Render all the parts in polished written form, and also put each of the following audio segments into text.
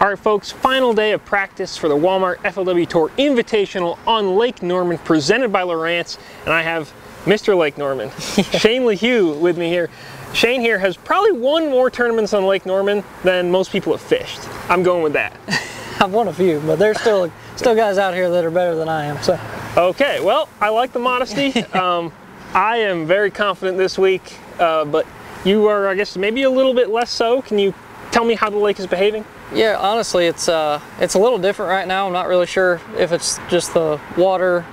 All right, folks, final day of practice for the Walmart FLW Tour Invitational on Lake Norman, presented by Lowrance, and I have Mr. Lake Norman, Shane Lehew, with me here. Shane here has probably won more tournaments on Lake Norman than most people have fished. I'm going with that. I've won a few, but there's still guys out here that are better than I am. So. Okay, well, I like the modesty. I am very confident this week, but you are, I guess, maybe a little bit less so. Can you tell me how the lake is behaving? Yeah, honestly, it's a little different right now. I'm not really sure if it's just the water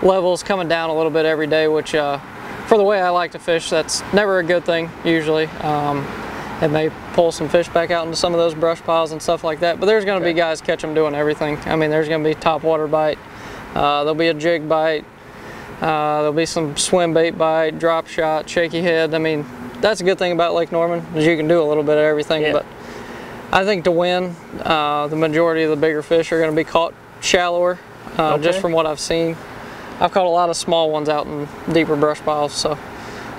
levels coming down a little bit every day, which for the way I like to fish, that's never a good thing usually. It may pull some fish back out into some of those brush piles and stuff like that, but there's going to be guys catch them doing everything. I mean, there's going to be top water bite, there'll be a jig bite, there'll be some swim bait bite, drop shot, shaky head. I mean, that's a good thing about Lake Norman, is you can do a little bit of everything. Yeah. But I think to win, the majority of the bigger fish are going to be caught shallower, just from what I've seen. I've caught a lot of small ones out in deeper brush piles, so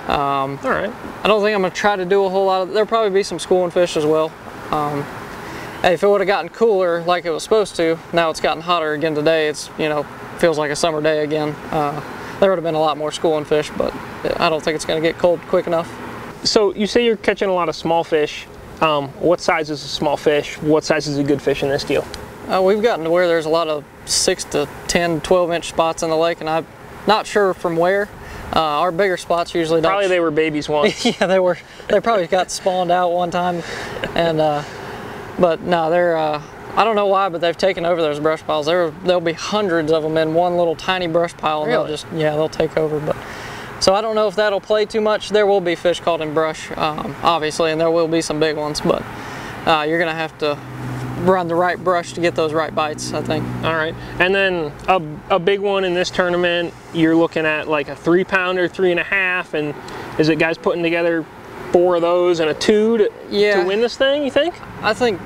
all right. I don't think I'm going to try to do a whole lot of. There'll probably be some schooling fish as well. Hey, if it would have gotten cooler like it was supposed to, now it's gotten hotter again today. It's, you know, feels like a summer day again. There would have been a lot more schooling fish, but I don't think it's going to get cold quick enough. So you say you're catching a lot of small fish. What size is a small fish? What size is a good fish in this deal? We've gotten to where there's a lot of 6 to 10, 12-inch spots in the lake, and I'm not sure from where. Our bigger spots usually don't. Probably they were babies once. Yeah, they were. They probably got spawned out one time, and but no, they're. I don't know why, but they've taken over those brush piles. There'll be hundreds of them in one little tiny brush pile, and really? they'll take over. But so I don't know if that'll play too much. There will be fish caught in brush, obviously, and there will be some big ones, but you're gonna have to run the right brush to get those right bites, I think. All right, and then a big one in this tournament, you're looking at like a 3-pounder, 3.5, and is it guys putting together 4 of those and a 2 to win this thing, you think? I think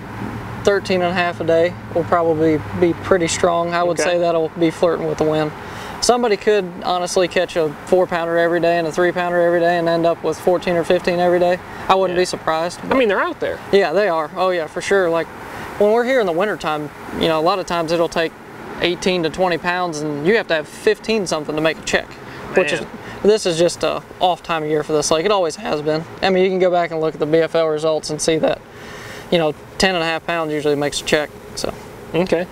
13.5 a day will probably be pretty strong. I would say that'll be flirting with the win. Somebody could honestly catch a 4-pounder every day and a 3-pounder every day and end up with 14 or 15 every day. I wouldn't be surprised. I mean, they're out there. Yeah, they are. Oh yeah, for sure. Like when we're here in the wintertime, you know, a lot of times it'll take 18 to 20 pounds and you have to have 15 something to make a check. This is just a off time of year for this lake. It always has been. I mean, you can go back and look at the BFL results and see that, you know, 10.5 pounds usually makes a check. So okay.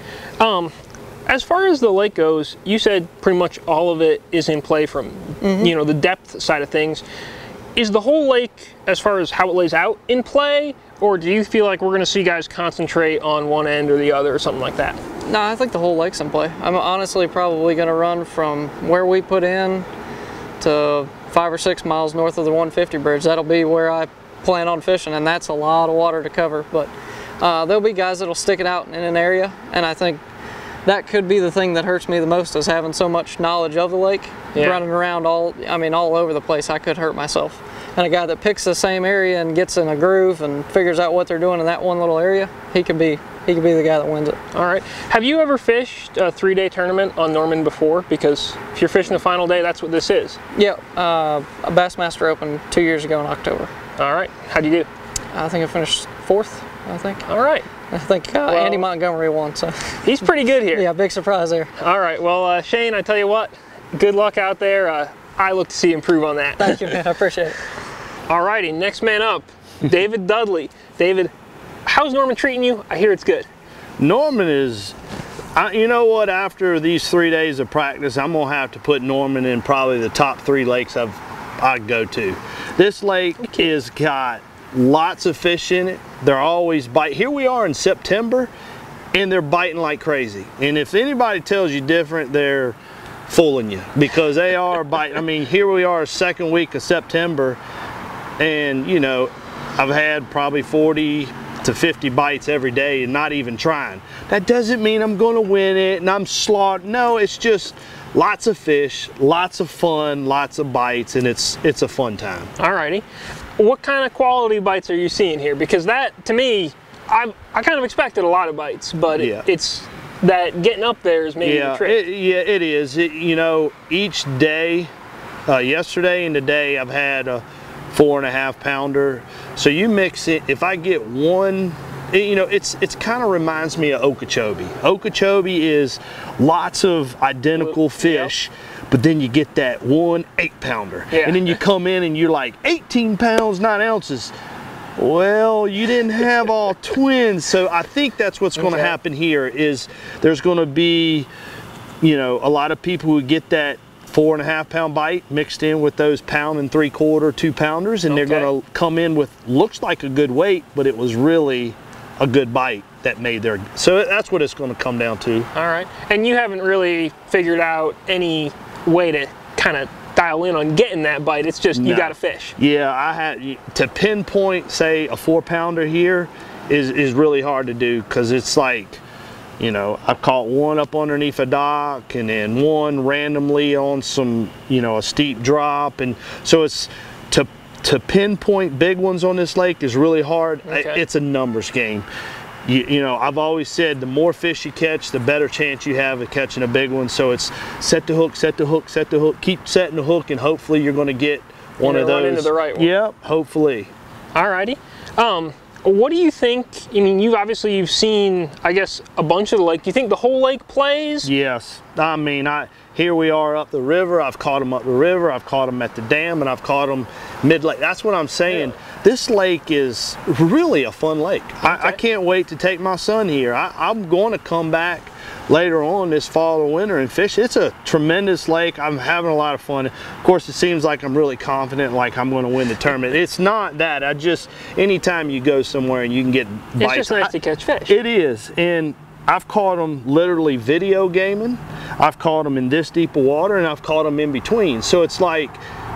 As far as the lake goes, you said pretty much all of it is in play from you know, the depth side of things. Is the whole lake, as far as how it lays out, in play, or do you feel like we're going to see guys concentrate on one end or the other or something like that? No, I think the whole lake's in play. I'm honestly probably going to run from where we put in to 5 or 6 miles north of the 150 bridge. That'll be where I plan on fishing, and that's a lot of water to cover. But there'll be guys that'll stick it out in an area, and I think that could be the thing that hurts me the most, is having so much knowledge of the lake, running around all over the place. I could hurt myself. And a guy that picks the same area and gets in a groove and figures out what they're doing in that one little area, he could be the guy that wins it. All right. Have you ever fished a 3-day tournament on Norman before? Because if you're fishing the final day, that's what this is. Yeah, a Bassmaster Open 2 years ago in October. All right. How'd you do? I think I finished 4th, I think. All right. I think Andy Montgomery won, so. He's pretty good here. Yeah, big surprise there. All right, well, Shane, I tell you what, good luck out there. I look to see you improve on that. Thank you, man, I appreciate it. All righty, next man up, David Dudley. David, how's Norman treating you? I hear it's good. Norman is, you know what, after these 3 days of practice, I'm gonna have to put Norman in probably the top 3 lakes I'd go to. This lake has got lots of fish in it. They're always biting. Here we are in September and they're biting like crazy. And if anybody tells you different, they're fooling you, because they are biting. I mean, here we are, 2nd week of September, and you know, I've had probably 40 to 50 bites every day and not even trying. That doesn't mean I'm gonna win it and I'm slaughtered. No, it's just lots of fish, lots of fun, lots of bites, and it's a fun time. Alrighty. What kind of quality bites are you seeing here? Because that, to me, I kind of expected a lot of bites, but it's that getting up there is maybe the trick. It is. You know, each day, yesterday and today, I've had a 4.5 pounder. So you mix it, if I get one you know, it's kind of reminds me of Okeechobee. Okeechobee is lots of identical fish, but then you get that 1 8-pounder, and then you come in and you're like 18 pounds 9 ounces. Well, you didn't have all twins, so I think that's what's going to happen here. Is there's going to be, you know, a lot of people who get that 4.5-pound bite mixed in with those 1 3/4, 2-pounders, and they're going to come in with looks like a good weight, but it was really a good bite that made their. So that's what it's going to come down to. All right, and you haven't really figured out any way to kind of dial in on getting that bite. It's just you got to fish. Yeah, I had to pinpoint, say, a 4-pounder here is really hard to do, because it's like, you know, I've caught one up underneath a dock and then one randomly on some, you know, a steep drop, and so it's to pinpoint big ones on this lake is really hard. It's a numbers game. You know, I've always said the more fish you catch, the better chance you have of catching a big one. So it's set the hook, set the hook, set the hook, keep setting the hook, and hopefully you're going to get one of those. Run into the right one. Yep, hopefully. Alrighty. What do you think? I mean, you've seen, I guess, a bunch of the lake. Do you think the whole lake plays? Yes. I mean, here we are up the river. I've caught them up the river. I've caught them at the dam, and I've caught them mid-lake. That's what I'm saying. Yeah. This lake is really a fun lake. I can't wait to take my son here. I'm going to come back later on this fall or winter and fish. It's a tremendous lake. I'm having a lot of fun. Of course, it seems like I'm really confident, like I'm going to win the tournament. It's not that. Anytime you go somewhere and you can get bites. It's just nice to catch fish. It is. And I've caught them literally video gaming. I've caught them in this deep of water, and I've caught them in between. So it's like,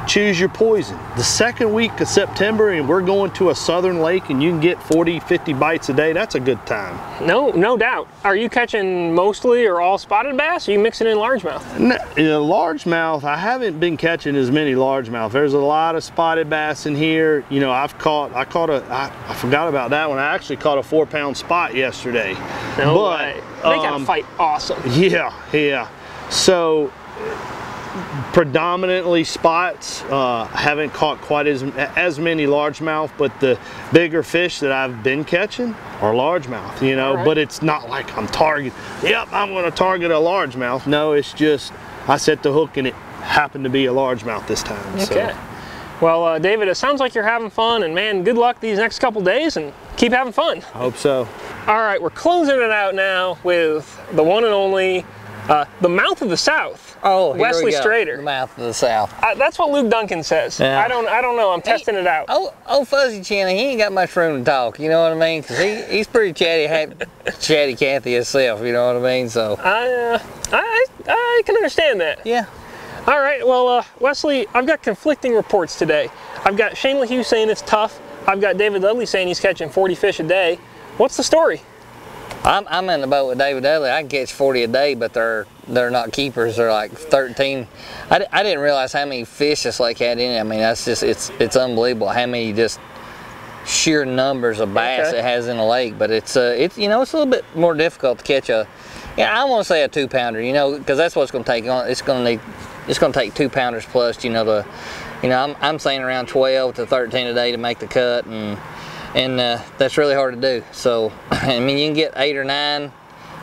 choose your poison. The second week of September, and we're going to a southern lake, and you can get 40, 50 bites a day. That's a good time. No doubt. Are you catching mostly or all spotted bass? Or are you mixing in largemouth? No, largemouth, I haven't been catching as many largemouth. There's a lot of spotted bass in here. You know, I forgot about that one. I actually caught a 4-pound spot yesterday. No way. They got to fight awesome. Yeah. So, predominantly spots. Haven't caught quite as many largemouth, but the bigger fish that I've been catching are largemouth, you know. But it's not like I'm targeting, I'm going to target a largemouth. No, it's just I set the hook and it happened to be a largemouth this time. Okay. So. Well, David, it sounds like you're having fun, and man, good luck these next couple days, and keep having fun. I hope so. All right, we're closing it out now with the one and only, the mouth of the South. Oh, Wesley Strader. The mouth of the South. That's what Luke Duncan says. Yeah. I don't know. I'm testing it out. Oh, Fuzzy Chinny, he ain't got much room to talk. You know what I mean? Cause he's pretty chatty Cathy himself. You know what I mean? So I can understand that. Yeah. All right. Well, Wesley, I've got conflicting reports today. I've got Shane Lehew saying it's tough. I've got David Dudley saying he's catching 40 fish a day. What's the story? I'm in the boat with David Dudley. I can catch 40 a day, but they're not keepers. They're like 13. I didn't realize how many fish this lake had in it. I mean, that's just it's unbelievable how many just sheer numbers of bass it has in the lake. But it's you know, it's a little bit more difficult to catch I want to say a 2-pounder. You know, because that's what it's going to take. It's going to take 2-pounders plus. You know, I'm saying around 12 to 13 a day to make the cut, and that's really hard to do. So, I mean, you can get 8 or 9,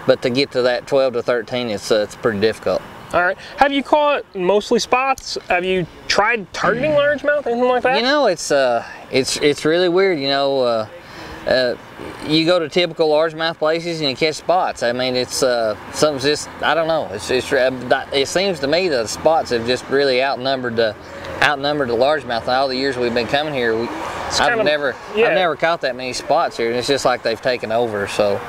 but to get to that 12 to 13, it's pretty difficult. All right. Have you caught mostly spots? Have you tried targeting largemouth, anything like that? You know, it's really weird. You know, you go to typical largemouth places and you catch spots. I mean, it's something's just, I don't know. It seems to me that the spots have just really outnumbered the largemouth. In all the years we've been coming here, I've never caught that many spots here, and it's just like they've taken over. So.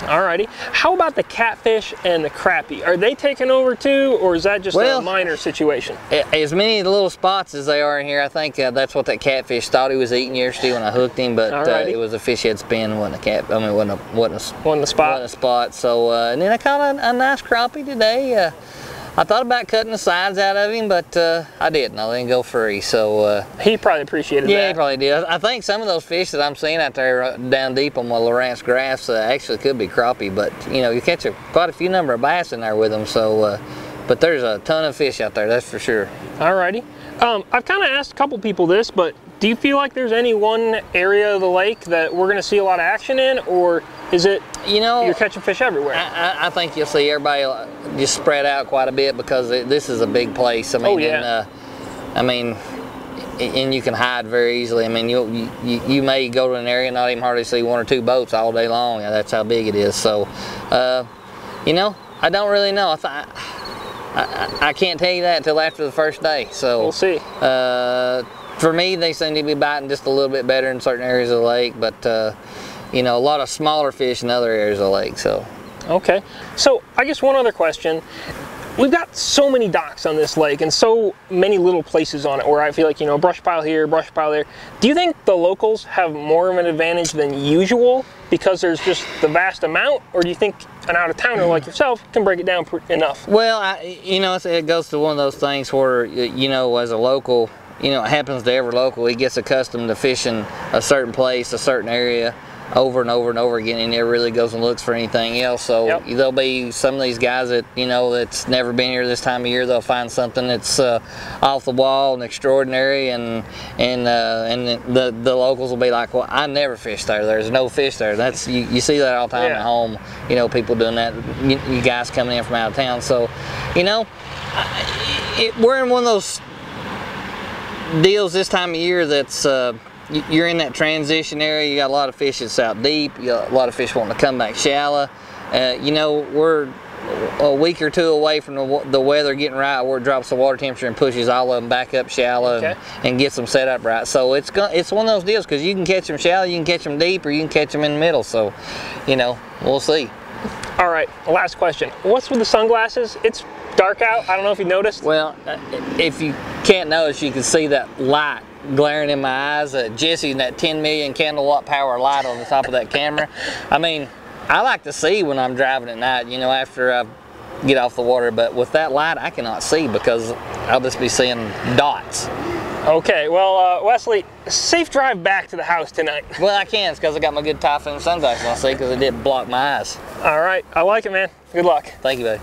Alrighty. How about the catfish and the crappie? Are they taking over too, or is that just a minor situation? As many of the little spots as they are in here, I think that's what that catfish thought he was eating yesterday when I hooked him, but it was a fish head spin, wasn't a cat. I mean, wasn't a spot. So and then I caught a nice crappie today. I thought about cutting the sides out of him, but I didn't. I let him go free. So he probably appreciated that. Yeah, he probably did. I think some of those fish that I'm seeing out there down deep on the Lawrence grass actually could be crappie, but you know, you catch quite a few number of bass in there with them. So, but there's a ton of fish out there, that's for sure. Alrighty. I've kind of asked a couple people this, but do you feel like there's any one area of the lake that we're going to see a lot of action in, or is it, you know, you're catching fish everywhere? I think you'll see everybody just spread out quite a bit because this is a big place. I mean, oh, yeah. And you can hide very easily. I mean, you may go to an area and not even hardly see 1 or 2 boats all day long. That's how big it is. So, you know, I don't really know. I can't tell you that until after the first day. So we'll see. For me, they seem to be biting just a little bit better in certain areas of the lake, but you know, a lot of smaller fish in other areas of the lake. So. Okay. So I guess one other question. We've got so many docks on this lake and so many little places on it where I feel like, you know, brush pile here, brush pile there. Do you think the locals have more of an advantage than usual because there's just the vast amount, or do you think an out-of-towner like yourself can break it down enough? Well, you know, it goes to one of those things where, you know, as a local, you know, it happens to every local. He gets accustomed to fishing a certain place, a certain area, over and over and over again, and never really goes and looks for anything else. So yep. There'll be some of these guys that, you know, that's never been here this time of year. They'll find something that's off the wall and extraordinary, and the locals will be like, well, I never fished there. There's no fish there. That's you see that all the time at home. You know, people doing that. You guys coming in from out of town. So, you know, we're in one of those deals this time of year that's. You're in that transition area. You got a lot of fish that's out deep. You got a lot of fish wanting to come back shallow. You know, we're a week or 2 away from the weather getting right where it drops the water temperature and pushes all of them back up shallow and gets them set up right. So it's one of those deals because you can catch them shallow, you can catch them deep, or you can catch them in the middle. So, you know, we'll see. All right, last question. What's with the sunglasses? It's dark out. I don't know if you noticed. Well, if you can't notice, you can see that light glaring in my eyes. Jesse and that 10 million candle-watt power light on the top of that camera. I mean, I like to see when I'm driving at night, you know, after I get off the water, but with that light, I cannot see because I'll just be seeing dots. Okay, well, Wesley, safe drive back to the house tonight. Well, I can. It's because I got my good typhoon sunglasses on, see, because it didn't block my eyes. All right, I like it, man. Good luck. Thank you, buddy.